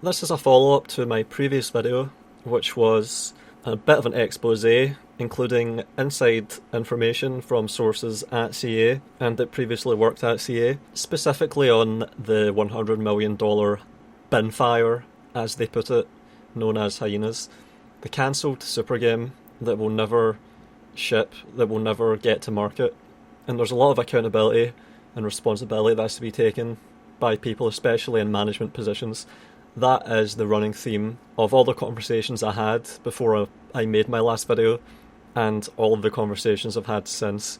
This is a follow-up to my previous video, which was a bit of an exposé, including inside information from sources at CA and that previously worked at CA, specifically on the $100 million bin fire, as they put it, known as Hyenas, the cancelled super game that will never ship, that will never get to market. And there's a lot of accountability and responsibility that has to be taken by people, especially in management positions. That is the running theme of all the conversations I had before I made my last video, and all of the conversations I've had since.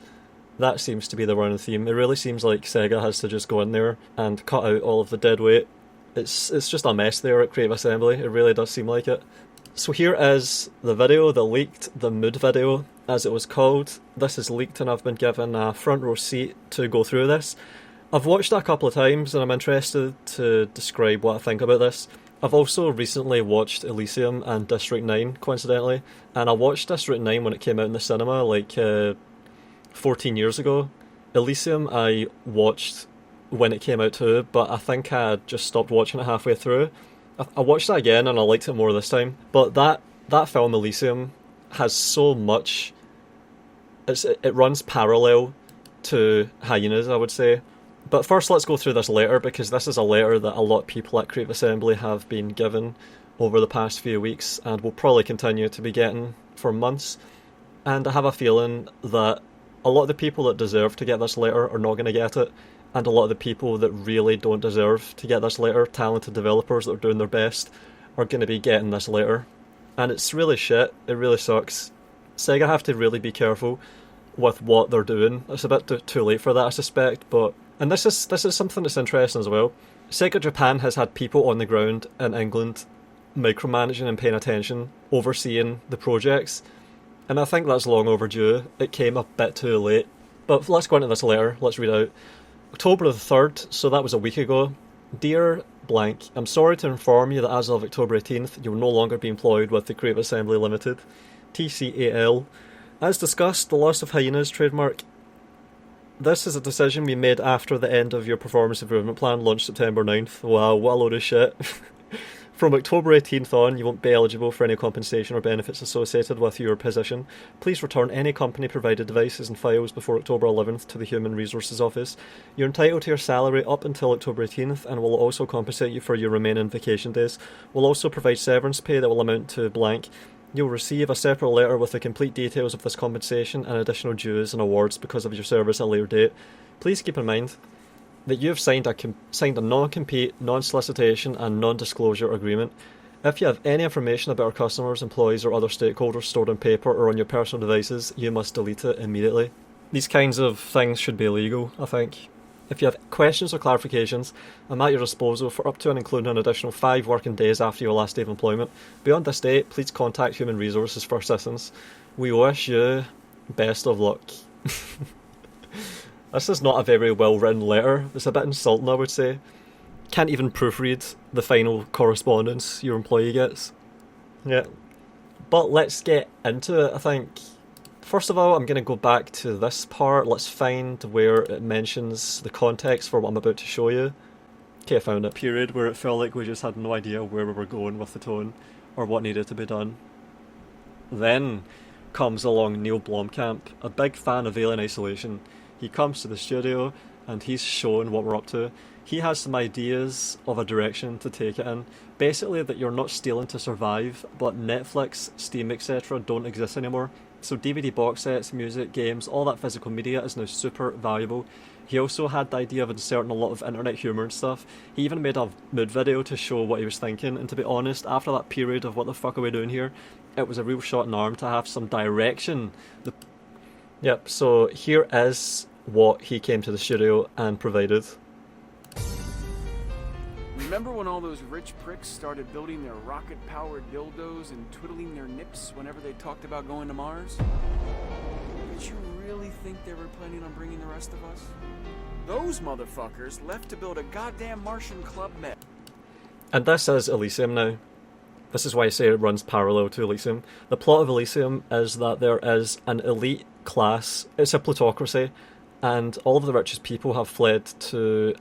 That seems to be the running theme. It really seems like Sega has to just go in there and cut out all of the dead weight. It's just a mess there at Creative Assembly. It really does seem like it. So here is the video, the leaked, the mood video, as it was called. This is leaked and I've been given a front row seat to go through this. I've watched it a couple of times and I'm interested to describe what I think about this. I've also recently watched Elysium and District 9, coincidentally, and I watched District 9 when it came out in the cinema, like 14 years ago. Elysium I watched when it came out too, but I think I had just stopped watching it halfway through. I watched it again and I liked it more this time, but that film Elysium has so much, it runs parallel to Hyenas, I would say. But first let's go through this letter, because this is a letter that a lot of people at Creative Assembly have been given over the past few weeks and will probably continue to be getting for months. And I have a feeling that a lot of the people that deserve to get this letter are not going to get it, and a lot of the people that really don't deserve to get this letter, talented developers that are doing their best, are going to be getting this letter. And it's really shit, it really sucks. Sega have to really be careful with what they're doing. It's a bit too late for that, I suspect, but... And this is something that's interesting as well. Sega Japan has had people on the ground in England micromanaging and paying attention, overseeing the projects, and I think that's long overdue. It came a bit too late. But let's go into this letter, let's read out. October the 3rd, so that was a week ago. Dear blank, I'm sorry to inform you that as of October 18th, you will no longer be employed with the Creative Assembly Limited, TCAL. As discussed, the loss of Hyenas trademark. This is a decision we made after the end of your performance improvement plan launched September 9th. Wow, what a load of shit. From October 18th on, you won't be eligible for any compensation or benefits associated with your position. Please return any company-provided devices and files before October 11th to the Human Resources Office. You're entitled to your salary up until October 18th and will also compensate you for your remaining vacation days. We'll also provide severance pay that will amount to blank. You'll receive a separate letter with the complete details of this compensation and additional dues and awards because of your service at a later date. Please keep in mind that you have signed a non-compete, non-solicitation and non-disclosure agreement. If you have any information about our customers, employees or other stakeholders stored on paper or on your personal devices, you must delete it immediately. These kinds of things should be illegal, I think. If you have questions or clarifications, I'm at your disposal for up to and including an additional 5 working days after your last day of employment. Beyond this date, please contact Human Resources for assistance. We wish you best of luck. This is not a very well written letter. It's a bit insulting, I would say. Can't even proofread the final correspondence your employee gets. Yeah. But let's get into it, I think. First of all, I'm going to go back to this part. Let's find where it mentions the context for what I'm about to show you. Okay, I found a period where it felt like we just had no idea where we were going with the tone or what needed to be done. Then comes along Neill Blomkamp, a big fan of Alien Isolation. He comes to the studio and he's showing what we're up to. He has some ideas of a direction to take it in. Basically that you're not stealing to survive, but Netflix, Steam, etc. don't exist anymore. So DVD box sets, music, games, all that physical media is now super valuable. He also had the idea of inserting a lot of internet humour and stuff. He even made a mood video to show what he was thinking, and to be honest, after that period of what the fuck are we doing here, it was a real shot in arm to have some direction. Yep, so here is what he came to the studio and provided. Remember when all those rich pricks started building their rocket-powered dildos and twiddling their nips whenever they talked about going to Mars? Did you really think they were planning on bringing the rest of us? Those motherfuckers left to build a goddamn Martian Club Med. And this is Elysium now. This is why I say it runs parallel to Elysium. The plot of Elysium is that there is an elite class, it's a plutocracy, and all of the richest people have fled to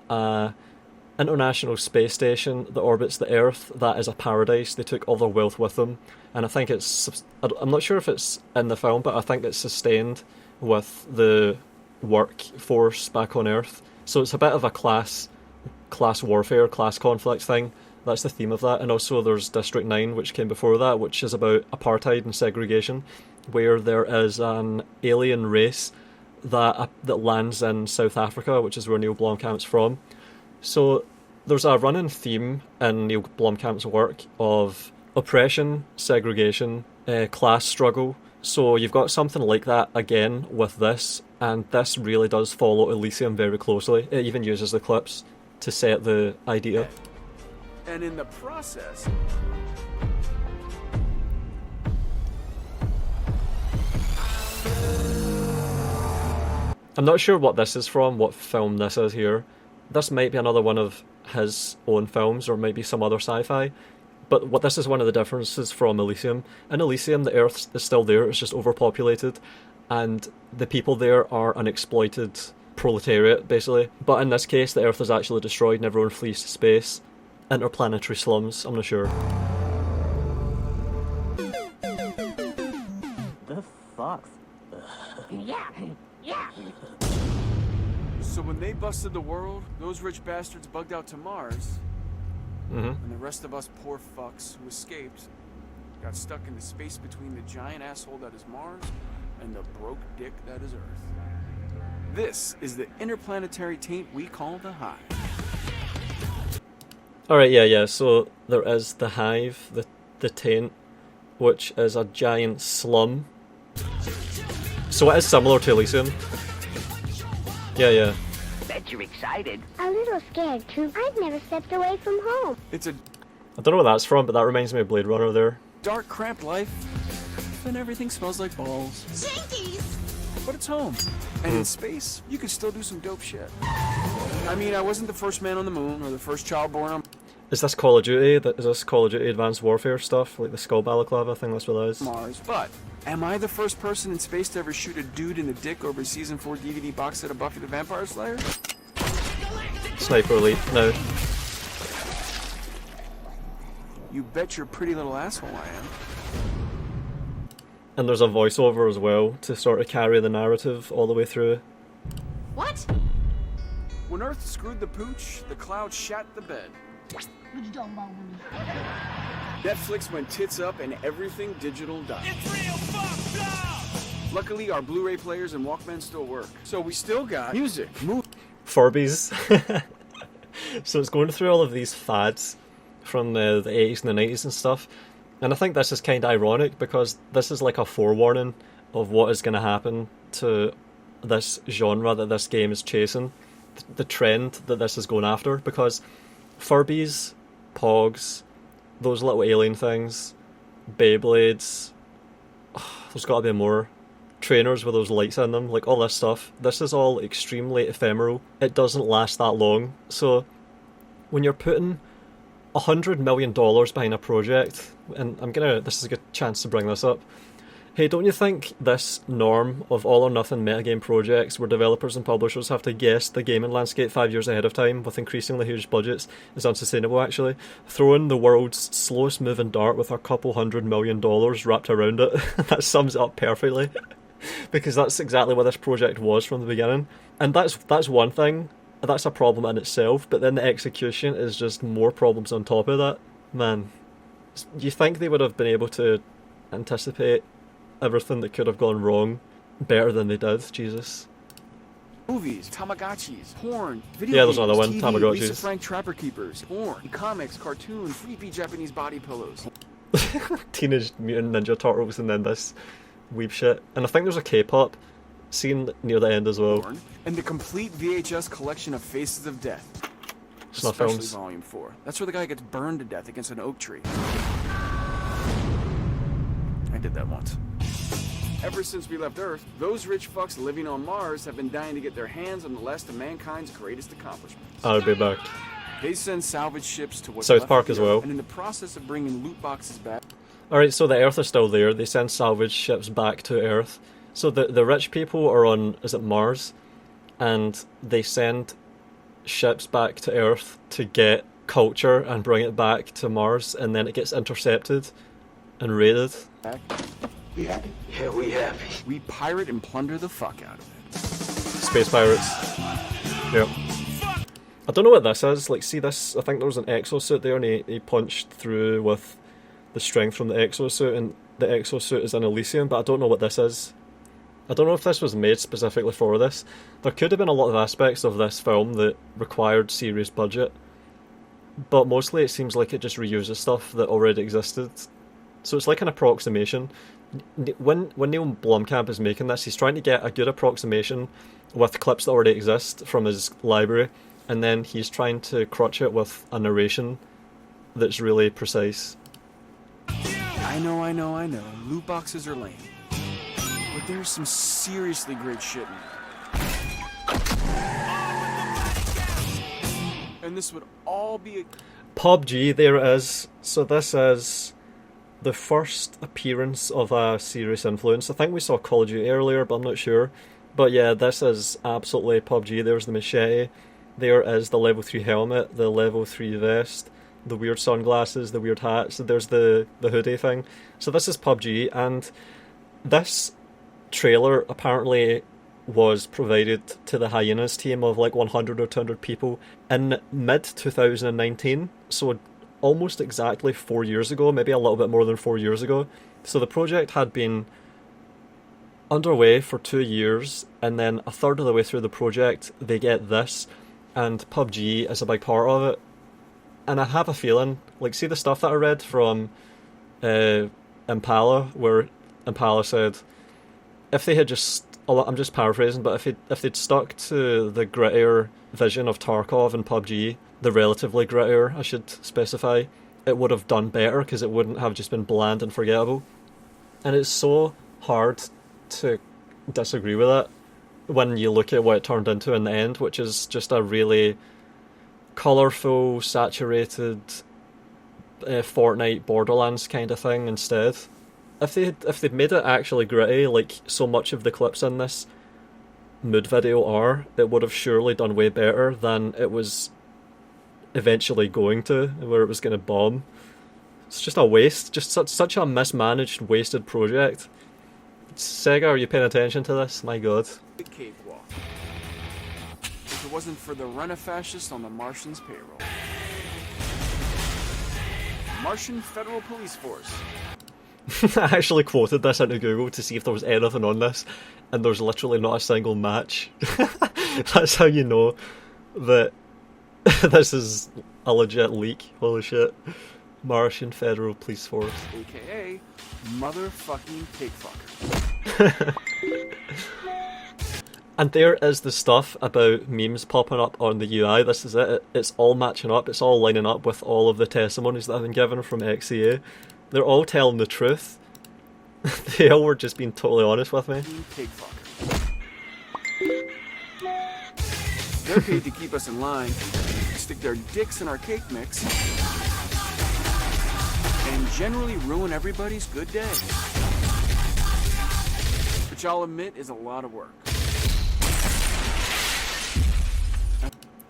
International Space Station that orbits the Earth, that is a paradise. They took all their wealth with them, and I think I'm not sure if it's in the film, but I think it's sustained with the workforce back on Earth. So it's a bit of a class warfare, class conflict thing. That's the theme of that. And also there's District 9, which came before that, which is about apartheid and segregation, where there is an alien race that lands in South Africa, which is where Neill Blomkamp's from. So there's a running theme in Neill Blomkamp's work of oppression, segregation, class struggle. So you've got something like that again with this, and this really does follow Elysium very closely. It even uses the clips to set the idea. And in the process, I'm not sure what this is from, what film this is here. This might be another one of his own films, or maybe some other sci-fi. But this is one of the differences from Elysium. In Elysium, the Earth is still there, it's just overpopulated, and the people there are an exploited proletariat, basically. But in this case, the Earth is actually destroyed and everyone flees to space. Interplanetary slums, I'm not sure. The fuck? Yeah. so when they busted the world, those rich bastards bugged out to Mars, and the rest of us poor fucks who escaped got stuck in the space between the giant asshole that is Mars and the broke dick that is Earth. This is the interplanetary taint we call the Hive. Alright, yeah, so there is the Hive, the taint, which is a giant slum. So it is similar to Elysium. Yeah. Bet you're excited. A little scared, too. I've never stepped away from home. It's a I don't know where that's from, but that reminds me of Blade Runner there. dark, cramped life, and everything smells like balls. Jinkies! But it's home. And in space, you can still do some dope shit. I mean, I wasn't the first man on the moon or the first child born on Is this Call of Duty? Is this Call of Duty Advanced Warfare stuff? Like the skull balaclava? I think that's what that is. Mars. But am I the first person in space to ever shoot a dude in the dick over a season 4 DVD box set of Buffy the Vampire Slayer? Sniper Elite, no. You bet your pretty little asshole I am. And there's a voiceover as well to sort of carry the narrative all the way through. What? When Earth screwed the pooch, the clouds shat the bed. What you talking about, Willie? Netflix went tits up and everything digital died. It's real fucked up! Luckily, our Blu-ray players and Walkman still work. So we still got music, Furbies. So it's going through all of these fads from the 80s and the 90s and stuff. And I think this is kind of ironic because this is like a forewarning of what is going to happen to this genre that this game is chasing. The trend that this is going after, because Furbies, Pogs, those little alien things, Beyblades, there's got to be more. Trainers with those lights in them, like all this stuff. This is all extremely ephemeral. It doesn't last that long. So when you're putting $100 million behind a project, and this is a good chance to bring this up. Hey, don't you think this norm of all or nothing metagame projects where developers and publishers have to guess the gaming landscape 5 years ahead of time with increasingly huge budgets is unsustainable, actually? Throwing the world's slowest moving dart with a couple $100 million wrapped around it, that sums it up perfectly. Because that's exactly what this project was from the beginning. And that's one thing, that's a problem in itself, but then the execution is just more problems on top of that. Man, you think they would have been able to anticipate everything that could have gone wrong better than they did? Jesus. movies, Tamagotchis, porn, video Yeah, games, there's another one, TV, Tamagotchis. Lisa Frank Trapper Keepers, porn, comics, cartoons, creepy Japanese body pillows. Teenage Mutant Ninja Turtles and then this weeb shit. And I think there's a K-pop scene near the end as well. Porn, and the complete VHS collection of Faces of Death. Snuff Especially films. Volume 4. That's where the guy gets burned to death against an oak tree. I did that once. Ever since we left Earth, those rich fucks living on Mars have been dying to get their hands on the last of mankind's greatest accomplishments. I'll be back. They send salvage ships to what's South left Park of as the Earth, well. and in the process of bringing loot boxes back, Alright, so the Earth is still there. They send salvage ships back to Earth. So the rich people are on, is it Mars? And they send ships back to Earth to get culture and bring it back to Mars, and then it gets intercepted and raided. We happy? Yeah, we happy. We pirate and plunder the fuck out of it. Space pirates. Yep. I don't know what this is. Like, see this? I think there was an exosuit there, and he punched through with the strength from the exosuit, and the exosuit is in Elysium, but I don't know what this is. I don't know if this was made specifically for this. There could have been a lot of aspects of this film that required serious budget, but mostly it seems like it just reuses stuff that already existed. So it's like an approximation. When Neill Blomkamp is making this, he's trying to get a good approximation with clips that already exist from his library, and then he's trying to crutch it with a narration that's really precise. I know. Loot boxes are lame. But there's some seriously great shit in there. And this would all be a... PUBG, there it is. So this is the first appearance of a serious influence. I think we saw Call of Duty earlier, but I'm not sure. But yeah, this is absolutely PUBG. There's the machete. There is the level 3 helmet, the level 3 vest, the weird sunglasses, the weird hats. There's the hoodie thing. So this is PUBG, and this trailer apparently was provided to the Hyenas team of like 100 or 200 people in mid-2019, so almost exactly 4 years ago, maybe a little bit more than 4 years ago. So the project had been underway for 2 years, and then a third of the way through the project they get this, and PUBG is a big part of it. And I have a feeling, like, see the stuff that I read from Impala, where Impala said if they had just, I'm just paraphrasing, but if they'd stuck to the grittier vision of Tarkov and PUBG, the relatively grittier, I should specify, it would have done better because it wouldn't have just been bland and forgettable. And it's so hard to disagree with that when you look at what it turned into in the end, which is just a really colourful, saturated Fortnite Borderlands kind of thing instead. If they'd made it actually gritty, like so much of the clips in this mood video are, it would have surely done way better than it was eventually going to, where it was going to bomb. It's just a waste, just such a mismanaged, wasted project. Sega, are you paying attention to this? My god. The cakewalk. If it wasn't for the run-a-fascist on the Martians' payroll. Martian Federal Police Force. I actually quoted this into Google to see if there was anything on this, and there's literally not a single match. That's how you know that this is a legit leak. Holy shit. Martian Federal Police Force. AKA motherfucking pigfucker. And there is the stuff about memes popping up on the UI. This is it. It's all matching up. It's all lining up with all of the testimonies that have been given from XCA. They're all telling the truth. They all were just being totally honest with me. They're paid to keep us in line, stick their dicks in our cake mix, and generally ruin everybody's good day. Which I'll admit is a lot of work.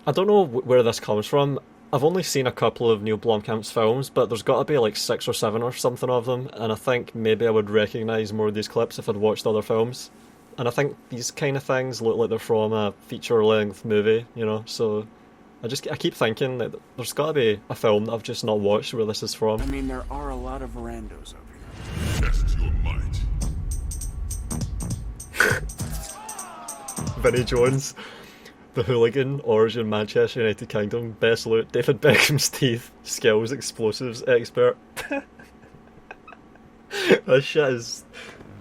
I don't know where this comes from. I've only seen a couple of Neill Blomkamp's films, but there's got to be like 6 or 7 or something of them, and I think maybe I would recognise more of these clips if I'd watched other films. And I think these kind of things look like they're from a feature-length movie, you know, so I keep thinking that there's got to be a film that I've just not watched where this is from. I mean, there are a lot of verandos over here. Test your might. Vinnie Jones. The hooligan, origin Manchester United Kingdom, best loot, David Beckham's teeth, skills, explosives, expert. This shit is...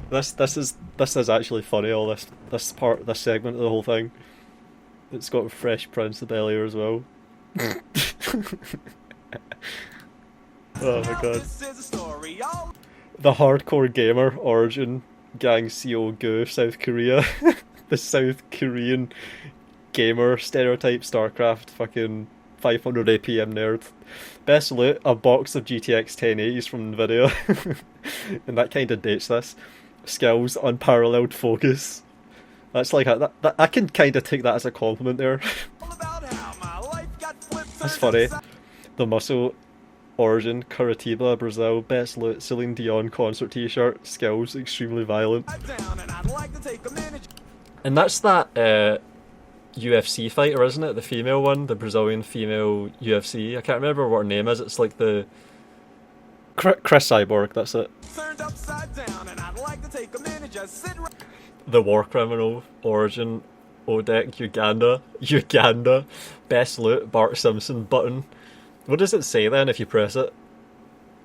This is actually funny, all this segment of the whole thing. It's got Fresh Prince of Bel-Air as well. Oh my god. The hardcore gamer, origin, gang CO Gu, South Korea. The South Korean gamer stereotype, StarCraft, fucking 500 APM nerd. Best loot, a box of GTX 1080s from Nvidia. And that kind of dates this. Skills, unparalleled focus. That's like I can kind of take that as a compliment there. That's funny. The Muscle, Origin, Curitiba, Brazil, Best Loot, Celine Dion concert t-shirt, skills, extremely violent. And that's that UFC fighter, isn't it? The female one, the Brazilian female UFC. I can't remember what her name is. It's like the... Chris Cyborg, that's it. The War Criminal, Origin, Odek, Uganda, Best Loot, Bart Simpson, button. What does it say then if you press it?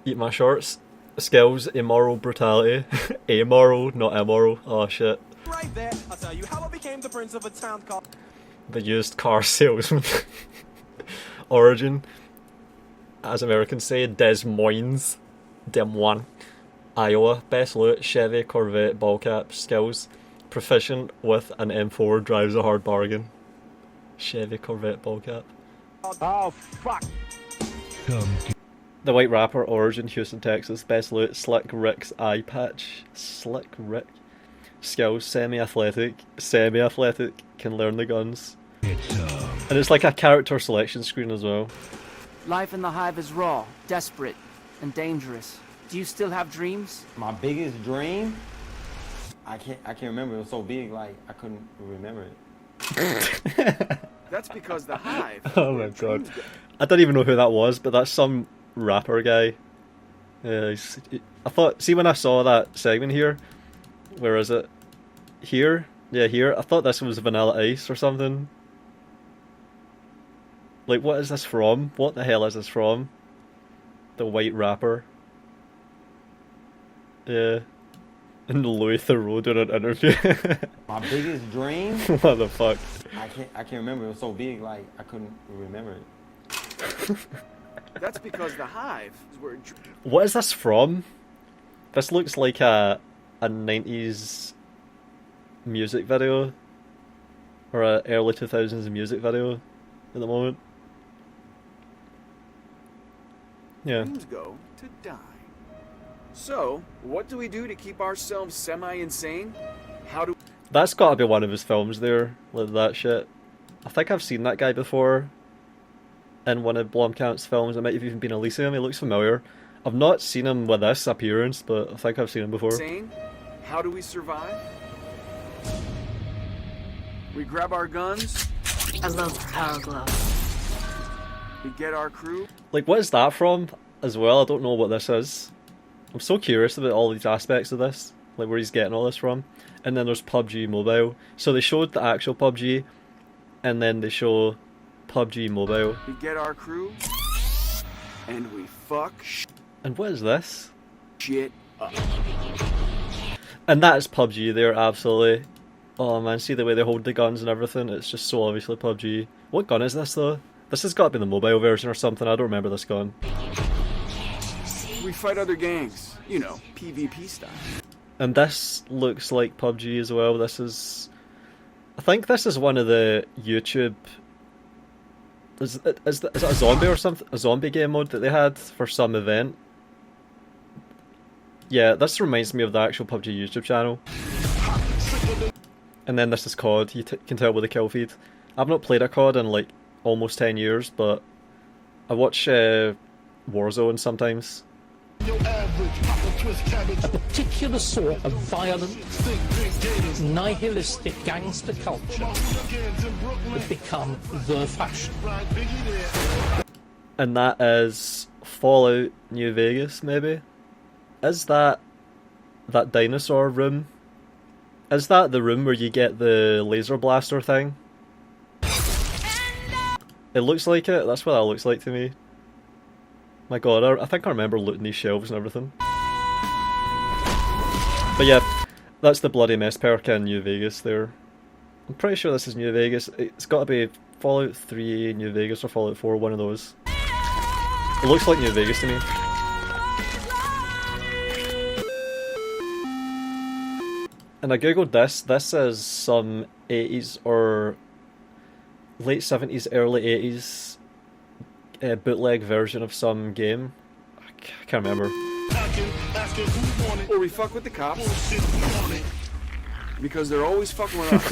Eat my shorts. Skills, immoral brutality. Amoral, not immoral. Oh shit. Right there, I'll tell you how I became the prince of a town called... The used car salesman. Origin, as Americans say, Des Moines. Des Moines. Iowa, Best Loot, Chevy, Corvette, ball cap, skills. Proficient with an M4, drives a hard bargain. Chevy, Corvette, ball cap. Oh, fuck. The White Rapper, Origin, Houston, Texas. Best Loot, Slick Rick's eye patch. Slick Rick. Skills, semi-athletic, can learn the guns. And it's like a character selection screen as well. Life in the hive is raw, desperate, and dangerous. Do you still have dreams? My biggest dream? I can't remember. It was so big, like I couldn't remember it. That's because the hive. Oh my god. I don't even know who that was, but that's some rapper guy. I thought, see when I saw that segment here, where is it? Here? Yeah, here. I thought this was Vanilla Ice or something. Like, what is this from? What the hell is this from? The White Rapper. Yeah. And Louis Theroux doing an interview. My biggest dream? What the fuck? I can't remember. It was so big, like I couldn't remember it. That's because the hive is where... What is this from? This looks like a 90s music video. Or a early 2000s music video at the moment. Yeah. Dreams go to die. So, what do we do to keep ourselves semi-insane? How do... That's gotta be one of his films there, like that shit. I think I've seen that guy before in one of Blomkamp's films. It might have even been Elysium. He looks familiar. I've not seen him with this appearance, but I think I've seen him before. Insane? How do we survive? We grab our guns. I love the power glove. We get our crew. Like, what is that from as well? I don't know what this is. I'm so curious about all these aspects of this, like where he's getting all this from. And then there's PUBG Mobile. So they showed the actual PUBG, and then they show PUBG Mobile. We get our crew, and we fuck And what is this? shit up. And that is PUBG there, absolutely. Oh man, see the way they hold the guns and everything? It's just so obviously PUBG. What gun is this though? This has got to be the mobile version or something. I don't remember this gun. We fight other gangs, you know, PvP style. And this looks like PUBG as well. This is... I think this is one of the YouTube... Is it a zombie or something? A zombie game mode that they had for some event? Yeah, this reminds me of the actual PUBG YouTube channel. And then this is COD. You can tell with the kill feed. I've not played a COD in like almost 10 years, but I watch Warzone sometimes. A particular sort of violent, nihilistic gangster culture has become the fashion. And that is Fallout New Vegas, maybe? Is that dinosaur room? Is that the room where you get the laser blaster thing? It looks like it. That's what that looks like to me. My god, I think I remember looting these shelves and everything. But yeah, that's the bloody mess perk in New Vegas there. I'm pretty sure this is New Vegas. It's got to be Fallout 3 New Vegas or Fallout 4, one of those. It looks like New Vegas to me. And I googled this. This is some 80s or late 70s, early 80s bootleg version of some game. I can't remember. Or we fuck with the cops. Because they're always fucking with us.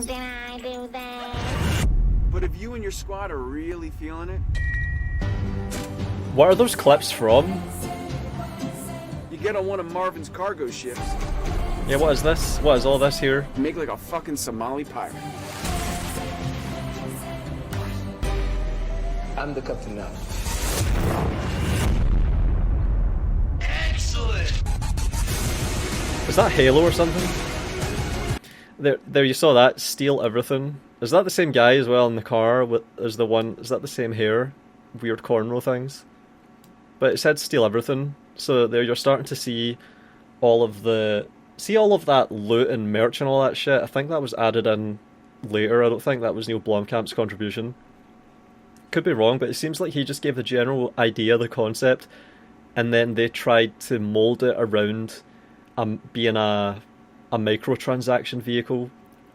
Did I do that? But if you and your squad are really feeling it, What are those clips from? you get on one of Marvin's cargo ships Yeah, what is this? What is all this here? and make like a fucking Somali pirate. I'm the captain now. Is that Halo or something? There you saw that. Steal everything. Is that the same guy as well in the car? Is that the same hair? Weird cornrow things? But it said steal everything. So there you're starting to see all of that loot and merch and all that shit. I think that was added in later. I don't think that was Neill Blomkamp's contribution. Could be wrong, but it seems like he just gave the general idea, the concept, and then they tried to mold it around being a microtransaction vehicle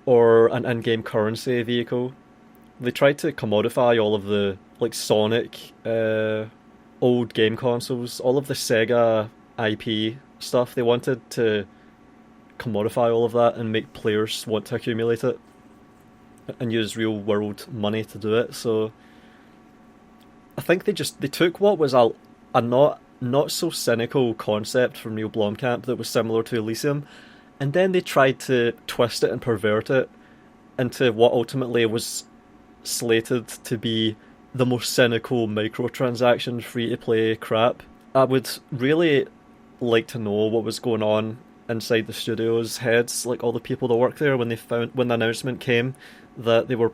or an in-game currency vehicle. They tried to commodify all of the like Sonic old game consoles, all of the Sega IP stuff. They wanted to commodify all of that and make players want to accumulate it and use real world money to do it. So I think they took what was a not so cynical concept from Neill Blomkamp that was similar to Elysium, and then they tried to twist it and pervert it into what ultimately was slated to be the most cynical microtransaction free-to-play crap. I would really like to know what was going on inside the studio's heads, like all the people that work there when the announcement came that they were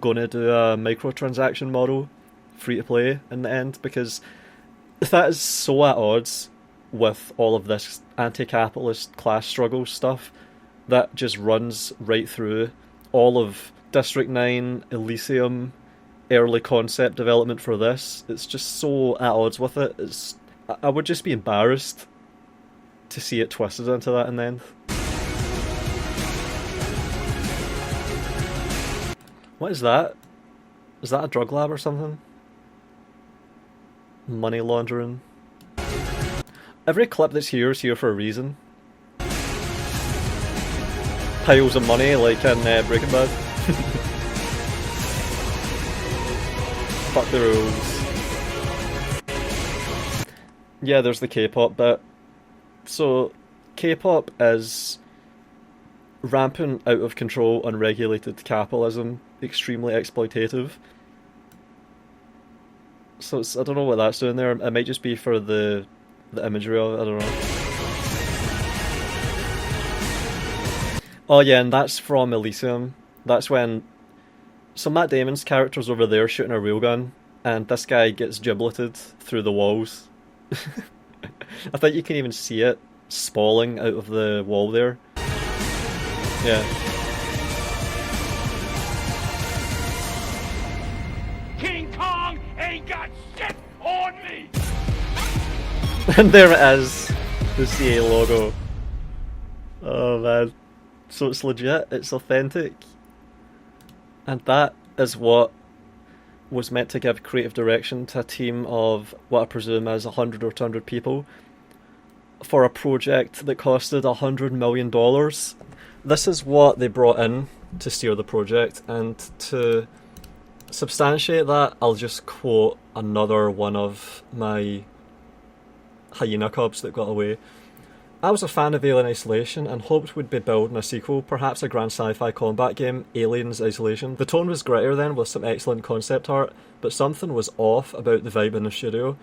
going to do a microtransaction model free-to-play in the end, because that is so at odds with all of this anti-capitalist class struggle stuff that just runs right through all of District 9, Elysium, early concept development for this. It's just so at odds with it. I would just be embarrassed to see it twisted into that in the end. What is that? Is that a drug lab or something? Money laundering. Every clip that's here is here for a reason. Piles of money, like in Breaking Bad. Fuck the rules. Yeah, there's the K-pop bit. So, K-pop is rampant, out of control, unregulated capitalism, extremely exploitative. So I don't know what that's doing there. It might just be for the imagery of it, I don't know. Oh yeah, and that's from Elysium. That's when... So Matt Damon's character's over there shooting a real gun, and this guy gets gibleted through the walls. I think you can even see it spalling out of the wall there. Yeah. King Kong ain't got shit on me! And there it is, the CA logo. Oh man. So it's legit, it's authentic. And that is what was meant to give creative direction to a team of what I presume is 100 or 200 people for a project that costed $100 million. This is what they brought in to steer the project, and to substantiate that, I'll just quote another one of my hyena cubs that got away. I was a fan of Alien Isolation and hoped we'd be building a sequel, perhaps a grand sci-fi combat game, Aliens Isolation. The tone was grittier then, with some excellent concept art, but something was off about the vibe in the studio.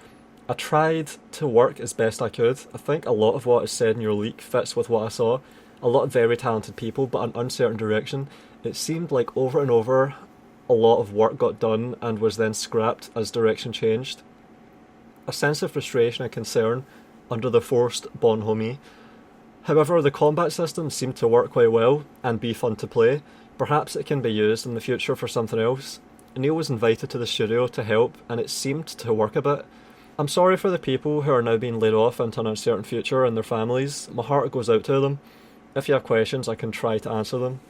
I tried to work as best I could. I think a lot of what is said in your leak fits with what I saw. A lot of very talented people, but an uncertain direction. It seemed like over and over, a lot of work got done and was then scrapped as direction changed. A sense of frustration and concern under the forced bonhomie. However, the combat system seemed to work quite well and be fun to play. Perhaps it can be used in the future for something else. Neill was invited to the studio to help, and it seemed to work a bit. I'm sorry for the people who are now being laid off into an uncertain future and their families. My heart goes out to them. If you have questions, I can try to answer them.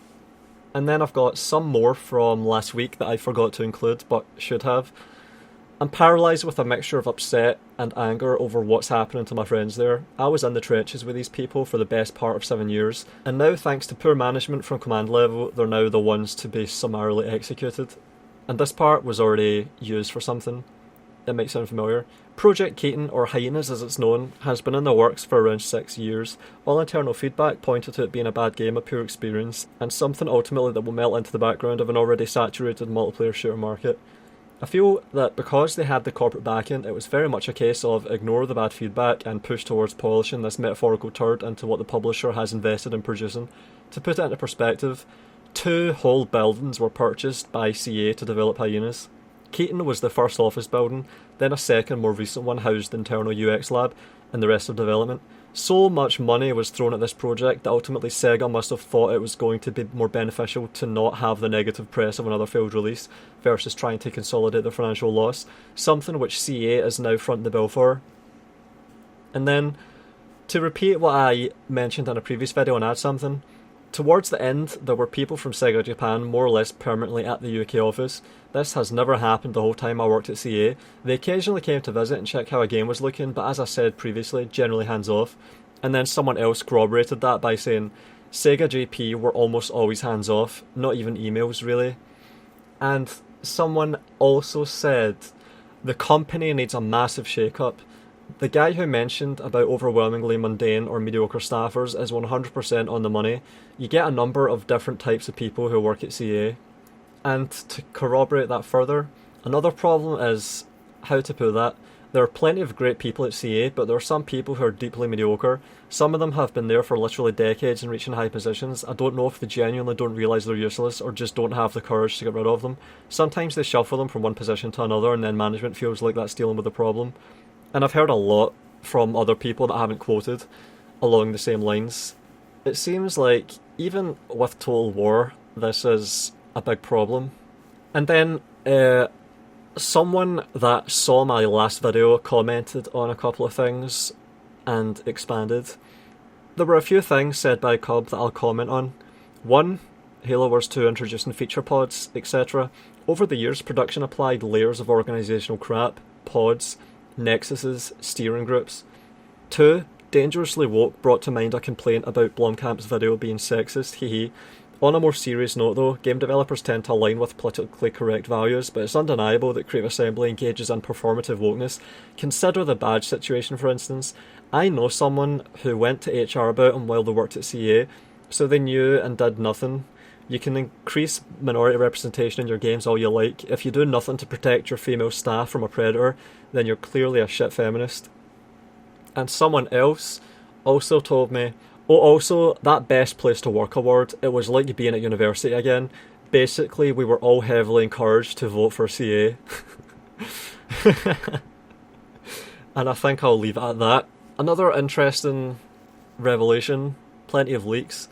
And then I've got some more from last week that I forgot to include, but should have. I'm paralysed with a mixture of upset and anger over what's happening to my friends there. I was in the trenches with these people for the best part of 7 years, and now thanks to poor management from command level, they're now the ones to be summarily executed. And this part was already used for something. It might sound familiar. Project Keaton, or Hyenas as it's known, has been in the works for around 6 years. All internal feedback pointed to it being a bad game, a poor experience, and something ultimately that will melt into the background of an already saturated multiplayer shooter market. I feel that because they had the corporate backing, it was very much a case of ignore the bad feedback and push towards polishing this metaphorical turd into what the publisher has invested in producing. To put it into perspective, 2 whole buildings were purchased by CA to develop Hyenas. Keaton was the first office building, then a second, more recent one housed the internal UX lab, and the rest of development. So much money was thrown at this project that ultimately Sega must have thought it was going to be more beneficial to not have the negative press of another failed release versus trying to consolidate the financial loss, something which CA is now fronting the bill for. And then, to repeat what I mentioned in a previous video and add something, towards the end there were people from Sega Japan more or less permanently at the UK office. This has never happened the whole time I worked at CA. They occasionally came to visit and check how a game was looking, but as I said previously, generally hands off. And then someone else corroborated that by saying Sega JP were almost always hands off, not even emails really. And someone also said the company needs a massive shake-up. The guy who mentioned about overwhelmingly mundane or mediocre staffers is 100% on the money. You get a number of different types of people who work at CA. And to corroborate that further, another problem is, how to put that, there are plenty of great people at CA, but there are some people who are deeply mediocre. Some of them have been there for literally decades and reaching high positions. I don't know if they genuinely don't realise they're useless or just don't have the courage to get rid of them. Sometimes they shuffle them from one position to another and then management feels like that's dealing with the problem. And I've heard a lot from other people that I haven't quoted along the same lines. It seems like even with Total War, this is a big problem. And then someone that saw my last video commented on a couple of things and expanded. There were a few things said by Cub that I'll comment on. One, Halo Wars 2 introducing feature pods, etc. Over the years, production applied layers of organisational crap, pods, nexuses, steering groups. 2, Dangerously Woke brought to mind a complaint about Blomkamp's video being sexist, hehe. On a more serious note though, game developers tend to align with politically correct values, but it's undeniable that Creative Assembly engages in performative wokeness. Consider the badge situation for instance. I know someone who went to HR about him while they worked at CA, so they knew and did nothing. You can increase minority representation in your games all you like. If you do nothing to protect your female staff from a predator, then you're clearly a shit feminist. And someone else also told me, oh, also, that Best Place to Work award, it was like being at university again. Basically, we were all heavily encouraged to vote for CA. And I think I'll leave it at that. Another interesting revelation, plenty of leaks,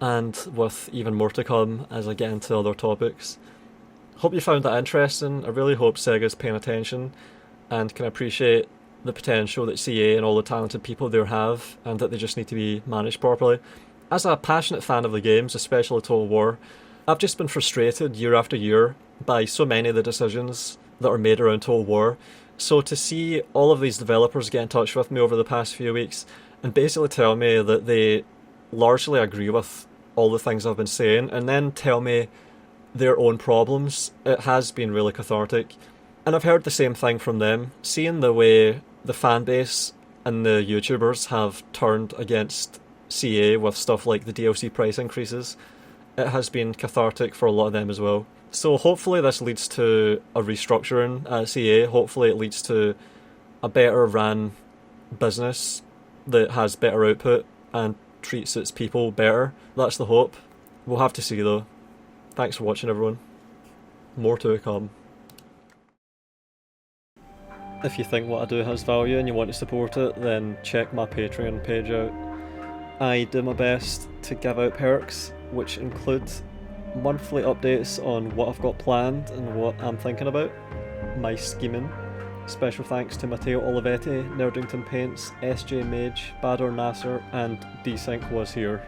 and with even more to come as I get into other topics. Hope you found that interesting. I really hope Sega's paying attention and can appreciate the potential that CA and all the talented people there have, and that they just need to be managed properly. As a passionate fan of the games, especially Total War, I've just been frustrated year after year by so many of the decisions that are made around Total War. So to see all of these developers get in touch with me over the past few weeks and basically tell me that they largely agree with all the things I've been saying, and then tell me their own problems, it has been really cathartic. And I've heard the same thing from them. Seeing the way the fan base and the YouTubers have turned against CA with stuff like the DLC price increases, it has been cathartic for a lot of them as well. So hopefully this leads to a restructuring at CA. Hopefully it leads to a better ran business that has better output and treats its people better. That's the hope. We'll have to see though. Thanks for watching everyone. More to come. If you think what I do has value and you want to support it, then check my Patreon page out. I do my best to give out perks, which include monthly updates on what I've got planned and what I'm thinking about, my scheming. Special thanks to Matteo Olivetti, Nerdington Paints, SJ Mage, Bador Nasser, and Desync was here.